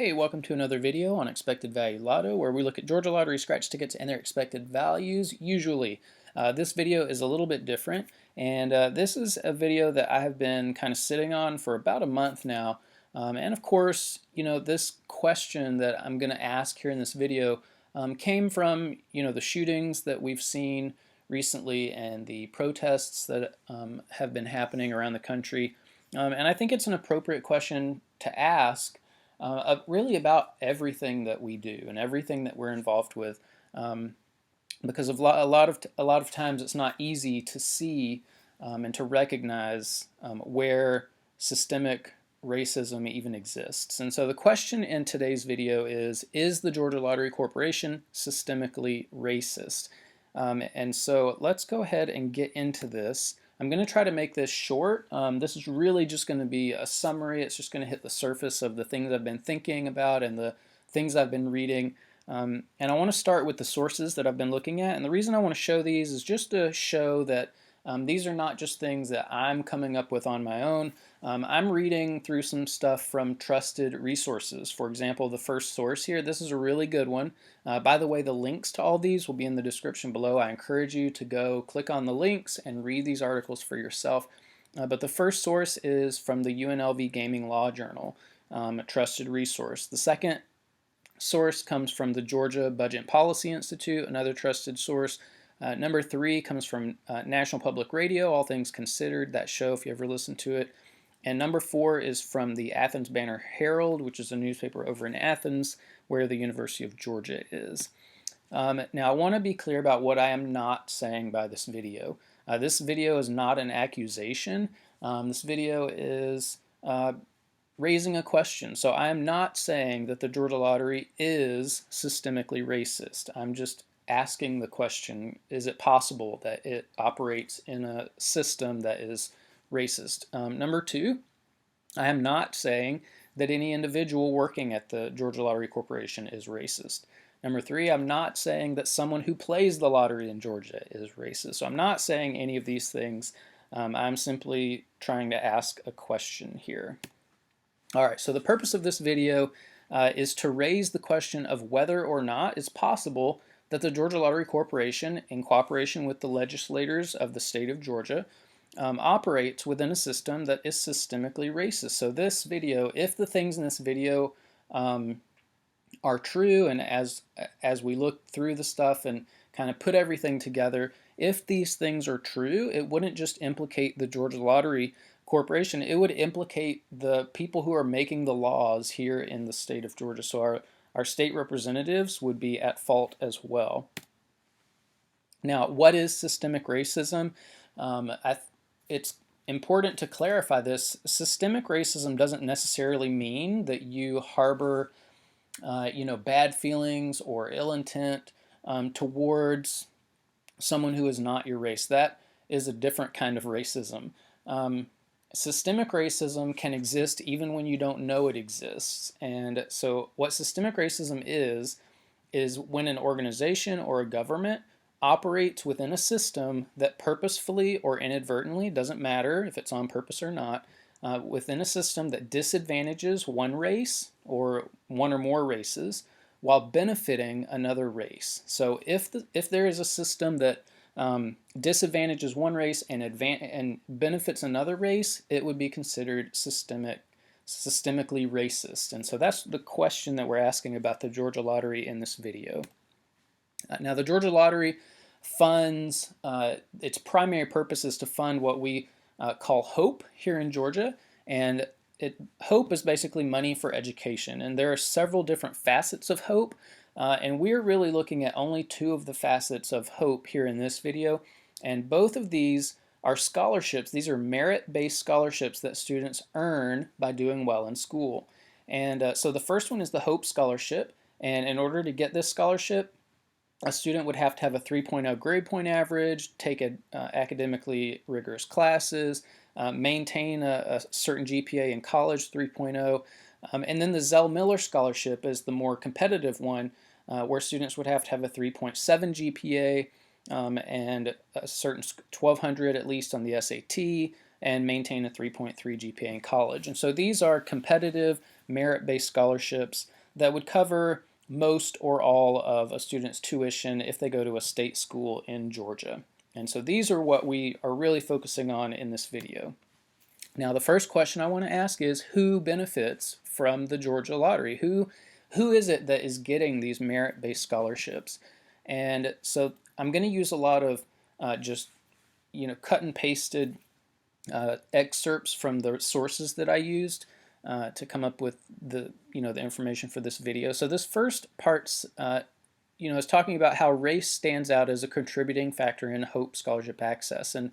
Hey, welcome to another video on Expected Value Lotto, where we look at Georgia Lottery scratch tickets and their expected values, usually. This video is a little bit different, and this is a video that I have been kind of sitting on for about a month now. And of course, this question that I'm going to ask here in this video came from, the shootings that we've seen recently and the protests that have been happening around the country. And I think it's an appropriate question to ask really about everything that we do and everything that we're involved with, because a lot of times it's not easy to see and to recognize where systemic racism even exists. And so the question in today's video is the Georgia Lottery Corporation systemically racist? And so let's go ahead and get into this. I'm going to try to make this short. This is really just going to be a summary. It's just going to hit the surface of the things I've been thinking about and the things I've been reading. And I want to start with the sources that I've been looking at. And the reason I want to show these is just to show that these are not just things that I'm coming up with on my own. I'm reading through some stuff from trusted resources. For example, the first source here, this is a really good one. By the way, the links to all these will be in the description below. I encourage you to go click on the links and read these articles for yourself. But the first source is from the UNLV Gaming Law Journal, a trusted resource. The second source comes from the Georgia Budget Policy Institute, another trusted source. Number 3 comes from National Public Radio, All Things Considered, that show if you ever listen to it. And number 4 is from the Athens Banner-Herald, which is a newspaper over in Athens where the University of Georgia is. Now I want to be clear about what I am not saying by this video. This video is not an accusation. This video is raising a question. So I am not saying that the Georgia Lottery is systemically racist. I'm just asking the question, is it possible that it operates in a system that is racist? Number 2, I am not saying that any individual working at the Georgia Lottery Corporation is racist. Number 3, I'm not saying that someone who plays the lottery in Georgia is racist. So I'm not saying any of these things. I'm simply trying to ask a question here. All right, so the purpose of this video is to raise the question of whether or not it's possible that the Georgia Lottery Corporation, in cooperation with the legislators of the state of Georgia, operates within a system that is systemically racist. So this video, if the things in this video are true, and as we look through the stuff and kind of put everything together, if these things are true, it wouldn't just implicate the Georgia Lottery Corporation, it would implicate the people who are making the laws here in the state of Georgia. So our state representatives would be at fault as well. Now, what is systemic racism? It's important to clarify this. Systemic racism doesn't necessarily mean that you harbor, bad feelings or ill intent towards someone who is not your race. That is a different kind of racism. Systemic racism can exist even when you don't know it exists. And so what systemic racism is when an organization or a government operates within a system that purposefully or inadvertently, doesn't matter if it's on purpose or not, within a system that disadvantages one race or one or more races while benefiting another race. So if there is a system that disadvantages one race and benefits another race, it would be considered systemically racist. And so that's the question that we're asking about the Georgia Lottery in this video. Now, the Georgia Lottery funds, its primary purpose is to fund what we call HOPE here in Georgia, and HOPE is basically money for education, and there are several different facets of HOPE. And we're really looking at only 2 of the facets of HOPE here in this video. And both of these are scholarships. These are merit-based scholarships that students earn by doing well in school. And so the first one is the HOPE scholarship. And in order to get this scholarship, a student would have to have a 3.0 grade point average, take academically rigorous classes, maintain a certain GPA in college, 3.0. And then the Zell-Miller Scholarship is the more competitive one, where students would have to have a 3.7 GPA and a certain 1,200 at least on the SAT, and maintain a 3.3 GPA in college. And so these are competitive merit-based scholarships that would cover most or all of a student's tuition if they go to a state school in Georgia. And so these are what we are really focusing on in this video. Now, the first question I want to ask is, who benefits from the Georgia lottery? Who is it that is getting these merit-based scholarships? And so I'm going to use a lot of just cut and pasted excerpts from the sources that I used to come up with the the information for this video. So this first part's is talking about how race stands out as a contributing factor in Hope Scholarship access. And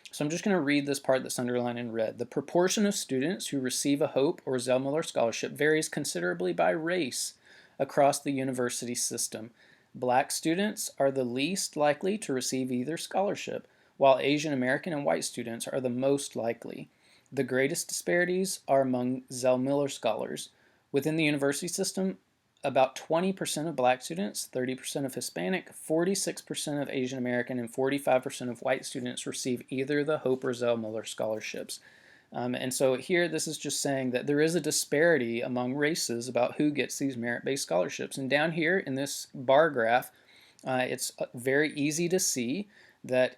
so I'm just going to read this part that's underlined in red. The proportion of students who receive a Hope or Zell-Miller scholarship varies considerably by race across the university system. Black students are the least likely to receive either scholarship, while Asian American and white students are the most likely. The greatest disparities are among Zell-Miller scholars. Within the university system, about 20% of black students, 30% of Hispanic, 46% of Asian American, and 45% of white students receive either the Hope or Zell-Miller scholarships. And so here, this is just saying that there is a disparity among races about who gets these merit-based scholarships. And down here in this bar graph, it's very easy to see that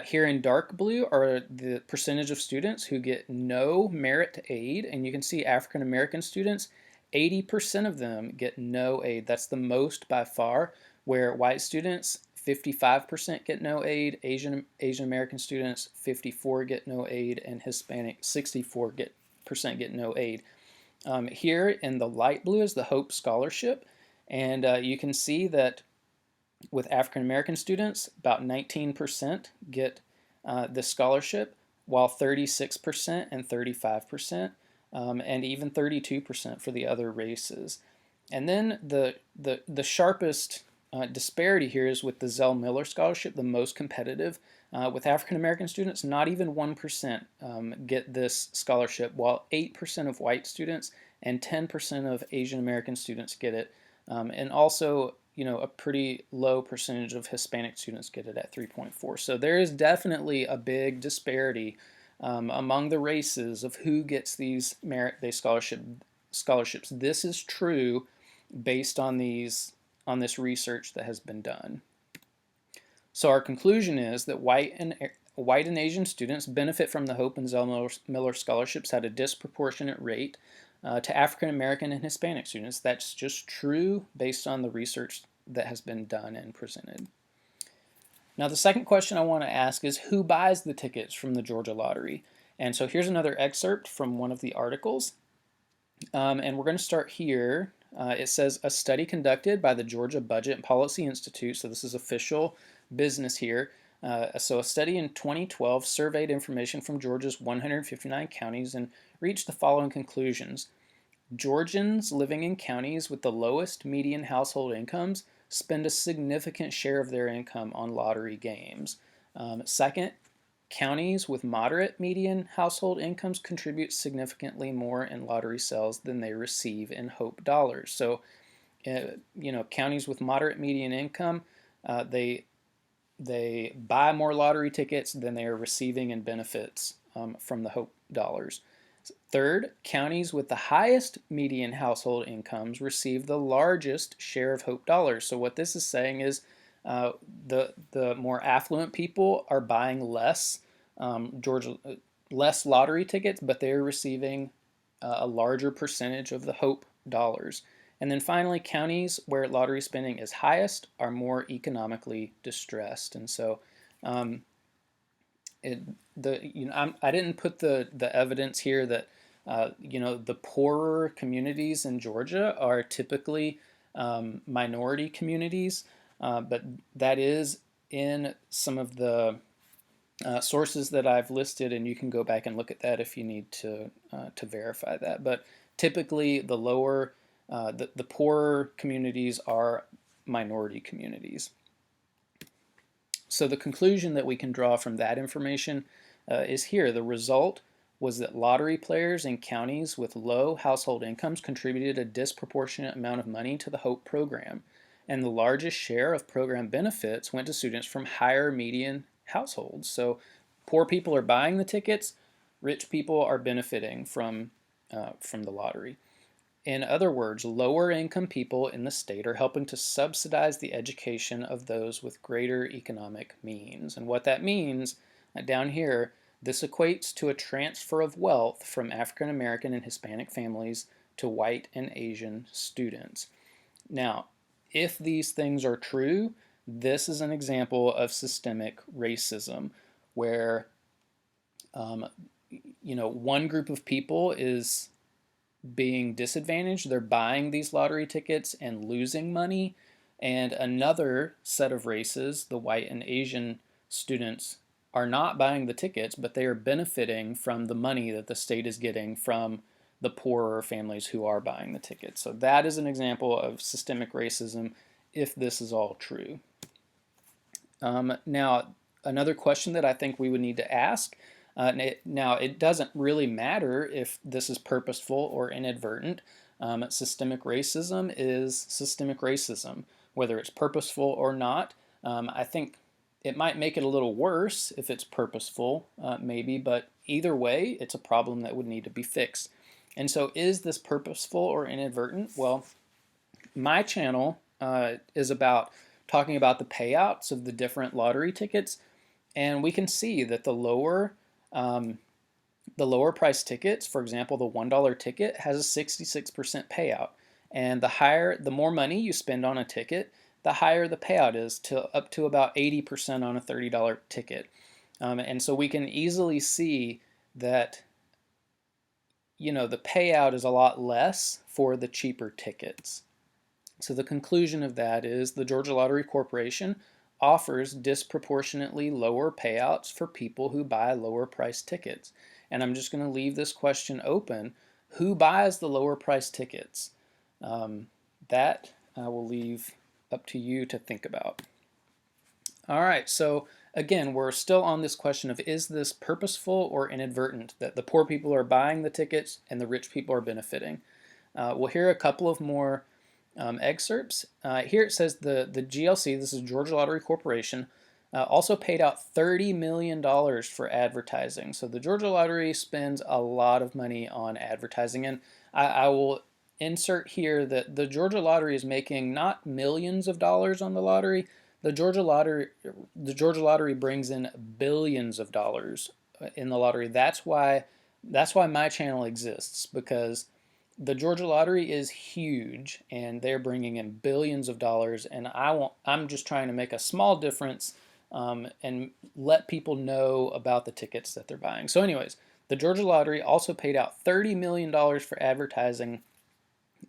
here in dark blue are the percentage of students who get no merit aid, and you can see African American students, 80% of them get no aid. That's the most by far, where white students, 55% get no aid, Asian American students, 54% get no aid, and Hispanic, 64% get no aid. Here in the light blue is the Hope Scholarship, and you can see that with African American students, about 19% get this scholarship, while 36% and 35%, and even 32% for the other races. And then the sharpest disparity here is with the Zell-Miller scholarship, the most competitive. With African American students, not even 1% get this scholarship, while 8% of white students and 10% of Asian American students get it. And also, a pretty low percentage of Hispanic students get it at 3.4. So there is definitely a big disparity among the races of who gets these merit-based scholarships. This is true based on this research that has been done. So our conclusion is that white and Asian students benefit from the Hope and Zell-Miller scholarships at a disproportionate rate to African American and Hispanic students. That's just true based on the research that has been done and presented. Now, the second question I want to ask is, who buys the tickets from the Georgia Lottery? And so here's another excerpt from one of the articles. And we're going to start here. It says, a study conducted by the Georgia Budget and Policy Institute, so this is official business here. So a study in 2012 surveyed information from Georgia's 159 counties and reached the following conclusions. Georgians living in counties with the lowest median household incomes spend a significant share of their income on lottery games. Second, counties with moderate median household incomes contribute significantly more in lottery sales than they receive in Hope dollars. So, counties with moderate median income, they buy more lottery tickets than they are receiving in benefits from the Hope dollars. Third, counties with the highest median household incomes receive the largest share of Hope dollars. So what this is saying is the more affluent people are buying less less lottery tickets, but they're receiving a larger percentage of the Hope dollars. And then finally, counties where lottery spending is highest are more economically distressed. And so I didn't put the evidence here that the poorer communities in Georgia are typically minority communities, but that is in some of the sources that I've listed, and you can go back and look at that if you need to verify that. But typically, the poorer communities are minority communities. So the conclusion that we can draw from that information is here. The result was that lottery players in counties with low household incomes contributed a disproportionate amount of money to the Hope program, and the largest share of program benefits went to students from higher median households. So Poor people are buying the tickets, rich people are benefiting from the lottery. In other words, lower income people in the state are helping to subsidize the education of those with greater economic means. And what that means, down here, this equates to a transfer of wealth from African American and Hispanic families to white and Asian students. Now, if these things are true, this is an example of systemic racism where one group of people is being disadvantaged. They're buying these lottery tickets and losing money. And another set of races, the white and Asian students, are not buying the tickets, but they are benefiting from the money that the state is getting from the poorer families who are buying the tickets. So that is an example of systemic racism if this is all true. Now, another question that I think we would need to ask, now it doesn't really matter if this is purposeful or inadvertent. Systemic racism is systemic racism, whether it's purposeful or not. I think it might make it a little worse if it's purposeful, maybe, but either way, it's a problem that would need to be fixed. And so is this purposeful or inadvertent? Well, my channel is about talking about the payouts of the different lottery tickets, and we can see that the lower price tickets, for example, the $1 ticket has a 66% payout, and the more money you spend on a ticket, the higher the payout is, to up to about 80% on a $30 ticket. And so we can easily see that the payout is a lot less for the cheaper tickets. So the conclusion of that is the Georgia Lottery Corporation offers disproportionately lower payouts for people who buy lower price tickets. And I'm just going to leave this question open. Who buys the lower price tickets? That I will leave up to you to think about. All right, so again, we're still on this question of, is this purposeful or inadvertent that the poor people are buying the tickets and the rich people are benefiting? We'll hear a couple of more excerpts. Here it says the GLC, this is Georgia Lottery Corporation, also paid out $30 million for advertising. So the Georgia Lottery spends a lot of money on advertising, and I will insert here that the Georgia Lottery is making not millions of dollars on the lottery. The Georgia Lottery brings in billions of dollars in the lottery. That's why my channel exists, because the Georgia Lottery is huge and they're bringing in billions of dollars, and I'm just trying to make a small difference and let people know about the tickets that they're buying. So anyways, the Georgia Lottery also paid out $30 million for advertising,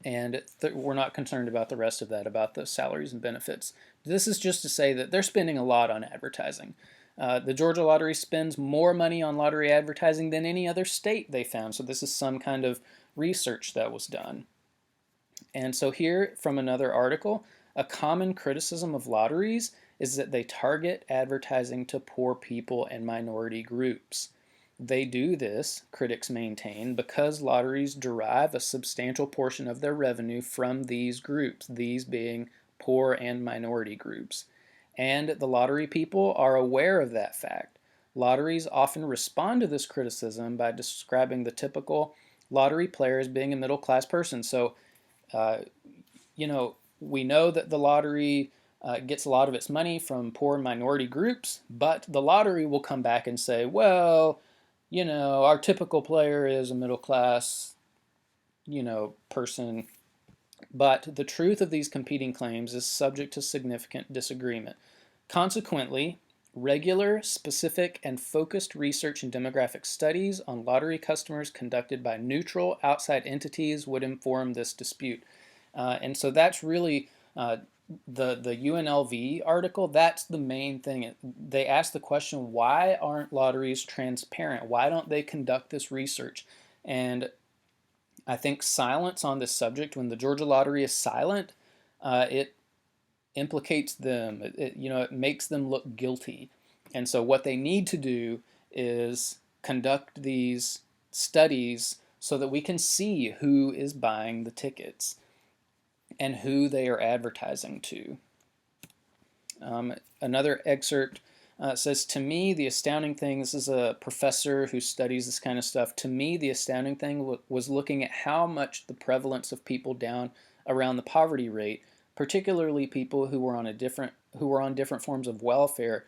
and we're not concerned about the rest of that, about the salaries and benefits. This is just to say that they're spending a lot on advertising. The Georgia Lottery spends more money on lottery advertising than any other state, they found. So this is some kind of research that was done. And so here from another article, a common criticism of lotteries is that they target advertising to poor people and minority groups. They do this, critics maintain, because lotteries derive a substantial portion of their revenue from these groups, these being poor and minority groups. And the lottery people are aware of that fact. Lotteries often respond to this criticism by describing the typical lottery player as being a middle-class person. So, we know that the lottery gets a lot of its money from poor and minority groups, but the lottery will come back and say, well, our typical player is a middle-class, person. But the truth of these competing claims is subject to significant disagreement. Consequently, regular, specific, and focused research and demographic studies on lottery customers conducted by neutral outside entities would inform this dispute. And so that's really the UNLV article. That's the main thing. They ask the question, why aren't lotteries transparent? Why don't they conduct this research? And I think silence on this subject, when the Georgia Lottery is silent, it implicates them. It makes them look guilty. And so what they need to do is conduct these studies so that we can see who is buying the tickets and who they are advertising to. Another excerpt It says, to me, the astounding thing, this is a professor who studies this kind of stuff, to me, the astounding thing was looking at how much the prevalence of people down around the poverty rate, particularly people who were on different forms of welfare,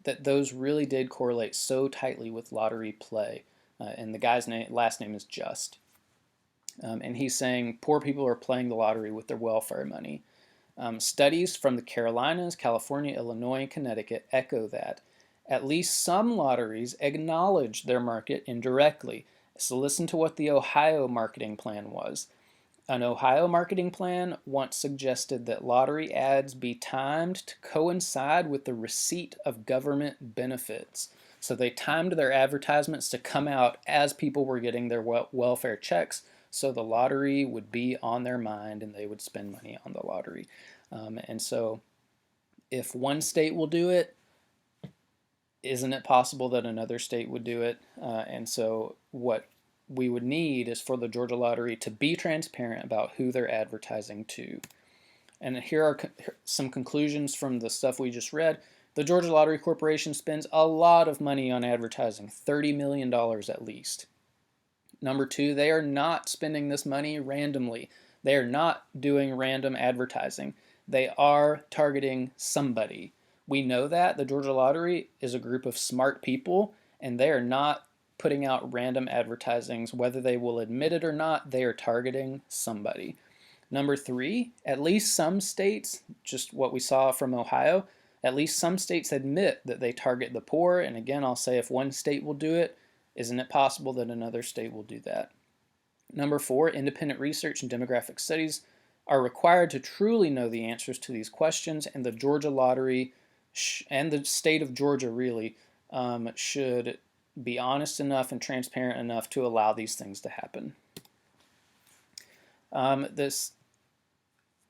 that those really did correlate so tightly with lottery play. And the guy's last name is Just. And he's saying poor people are playing the lottery with their welfare money. Studies from the Carolinas, California, Illinois, and Connecticut echo that. At least some lotteries acknowledge their market indirectly. So listen to what the Ohio marketing plan was. An Ohio marketing plan once suggested that lottery ads be timed to coincide with the receipt of government benefits. So they timed their advertisements to come out as people were getting their welfare checks, so the lottery would be on their mind and they would spend money on the lottery. And so if one state will do it, isn't it possible that another state would do it? And so what we would need is for the Georgia Lottery to be transparent about who they're advertising to. And here are some conclusions from the stuff we just read. The Georgia Lottery Corporation spends a lot of money on advertising, $30 million at least. Number two, they are not spending this money randomly. They are not doing random advertising. They are targeting somebody. We know that. The Georgia Lottery is a group of smart people, and they are not putting out random advertisings. Whether they will admit it or not, they are targeting somebody. Number three, at least some states, just what we saw from Ohio, at least some states admit that they target the poor. And again, I'll say if one state will do it, isn't it possible that another state will do that? Number four, independent research and demographic studies are required to truly know the answers to these questions, and the Georgia Lottery and the state of Georgia really should be honest enough and transparent enough to allow these things to happen.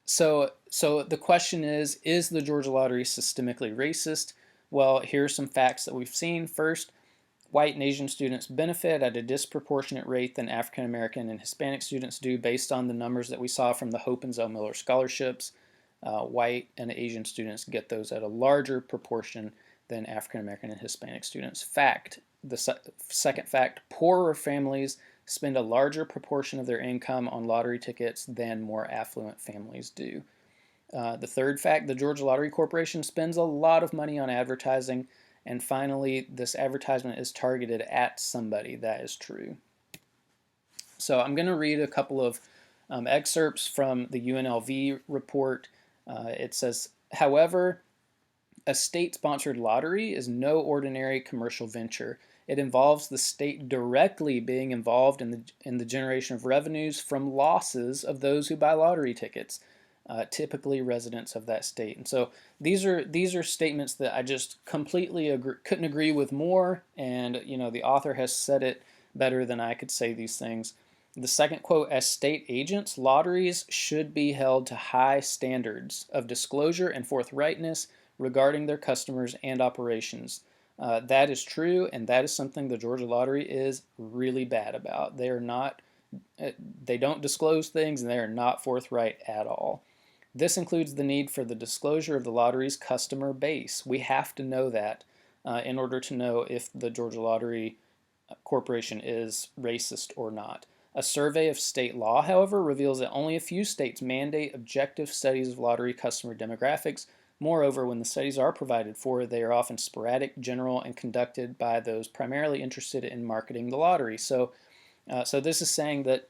So the question is the Georgia Lottery systemically racist? Well, here are some facts that we've seen. First, white and Asian students benefit at a disproportionate rate than African American and Hispanic students do based on the numbers that we saw from the Hope and Zell Miller scholarships. White and Asian students get those at a larger proportion than African American and Hispanic students. Fact, the second fact, poorer families spend a larger proportion of their income on lottery tickets than more affluent families do. The third fact, the Georgia Lottery Corporation spends a lot of money on advertising. And finally, this advertisement is targeted at somebody. That is true. So I'm going to read a couple of excerpts from the UNLV report. It says, however, a state-sponsored lottery is no ordinary commercial venture. It involves the state directly being involved in the generation of revenues from losses of those who buy lottery tickets. Typically residents of that state. And so these are statements that I just completely couldn't agree with more, and the author has said it better than I could say these things. The second quote, as state agents, lotteries should be held to high standards of disclosure and forthrightness regarding their customers and operations. That is true, and that is something the Georgia Lottery is really bad about. They don't disclose things, and they are not forthright at all. This includes the need for the disclosure of the lottery's customer base. We have to know that in order to know if the Georgia Lottery Corporation is racist or not. A survey of state law, however, reveals that only a few states mandate objective studies of lottery customer demographics. Moreover, when the studies are provided for, they are often sporadic, general, and conducted by those primarily interested in marketing the lottery. So this is saying that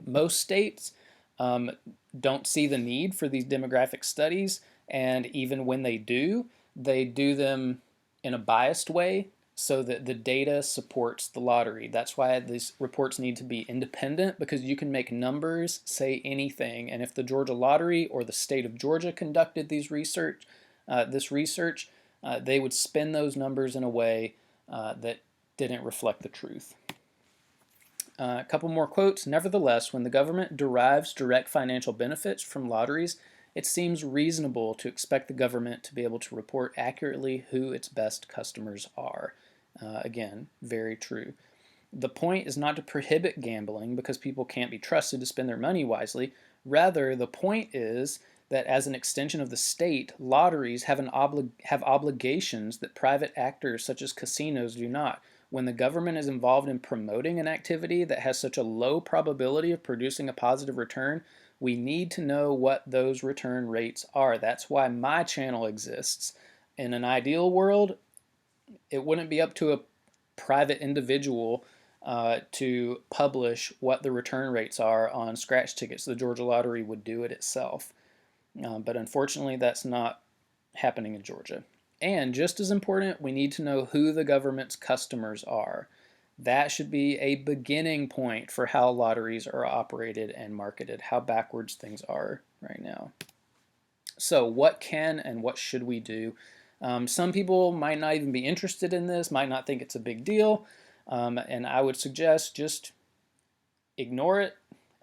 most states don't see the need for these demographic studies, and even when they do them in a biased way so that the data supports the lottery. That's why these reports need to be independent, because you can make numbers say anything, and if the Georgia Lottery or the state of Georgia conducted this research, they would spin those numbers in a way that didn't reflect the truth. A couple more quotes. Nevertheless, when the government derives direct financial benefits from lotteries, it seems reasonable to expect the government to be able to report accurately who its best customers are. Again, very true. The point is not to prohibit gambling because people can't be trusted to spend their money wisely. Rather, the point is that as an extension of the state, lotteries have obligations that private actors such as casinos do not. When the government is involved in promoting an activity that has such a low probability of producing a positive return, we need to know what those return rates are. That's why my channel exists. In an ideal world, it wouldn't be up to a private individual to publish what the return rates are on scratch tickets. The Georgia Lottery would do it itself. But unfortunately, that's not happening in Georgia. And just as important, we need to know who the government's customers are. That should be a beginning point for how lotteries are operated and marketed, how backwards things are right now. So what can and what should we do? Some people might not even be interested in this, might not think it's a big deal, and I would suggest just ignore it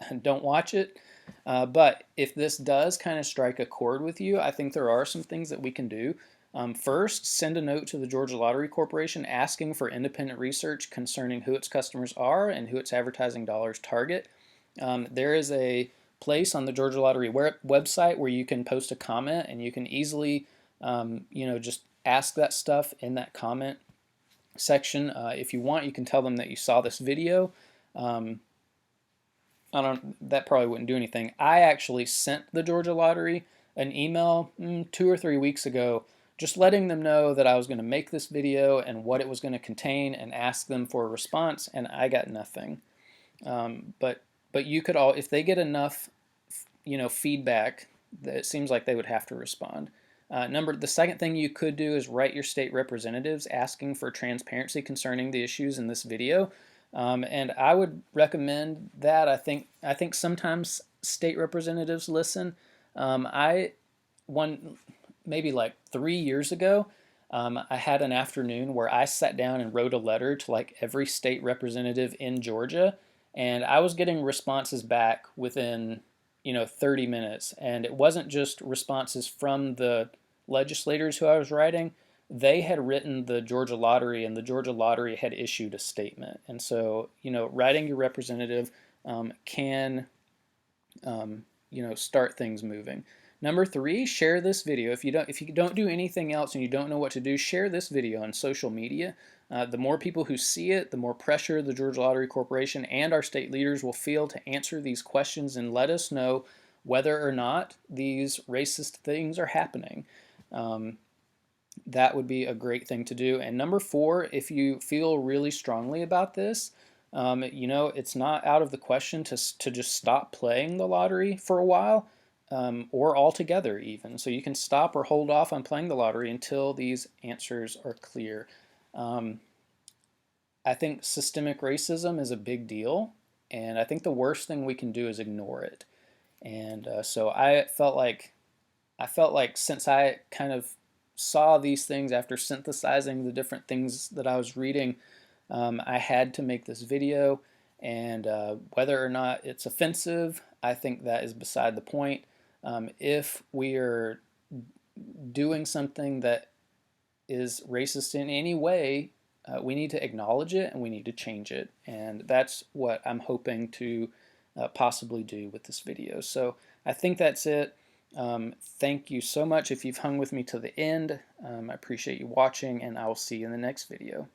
and don't watch it. But if this does kind of strike a chord with you, I think there are some things that we can do. First, send a note to the Georgia Lottery Corporation asking for independent research concerning who its customers are and who its advertising dollars target. There is a place on the Georgia Lottery website where you can post a comment, and you can easily just ask that stuff in that comment section. If you want, you can tell them that you saw this video. That probably wouldn't do anything. I actually sent the Georgia Lottery an email 2 or 3 weeks ago, just letting them know that I was going to make this video and what it was going to contain, and ask them for a response, and I got nothing. But you could all, if they get enough, feedback, that it seems like they would have to respond. The second thing you could do is write your state representatives asking for transparency concerning the issues in this video. And I would recommend that. I think sometimes state representatives listen. Maybe like 3 years ago, I had an afternoon where I sat down and wrote a letter to like every state representative in Georgia, and I was getting responses back within 30 minutes. And it wasn't just responses from the legislators who I was writing. They had written the Georgia Lottery, and the Georgia Lottery had issued a statement. And so, writing your representative can, start things moving. Number 3, share this video. If you don't do anything else and you don't know what to do, share this video on social media. The more people who see it, the more pressure the Georgia Lottery Corporation and our state leaders will feel to answer these questions and let us know whether or not these racist things are happening. That would be a great thing to do. And number 4, if you feel really strongly about this, it's not out of the question to just stop playing the lottery for a while, or altogether even. So you can stop or hold off on playing the lottery until these answers are clear. I think systemic racism is a big deal, and I think the worst thing we can do is ignore it. And so I felt like since I kind of saw these things after synthesizing the different things that I was reading, I had to make this video. And whether or not it's offensive, I think that is beside the point. If we are doing something that is racist in any way, we need to acknowledge it and we need to change it. And that's what I'm hoping to possibly do with this video. So I think that's it. Thank you so much if you've hung with me to the end. I appreciate you watching, and I will see you in the next video.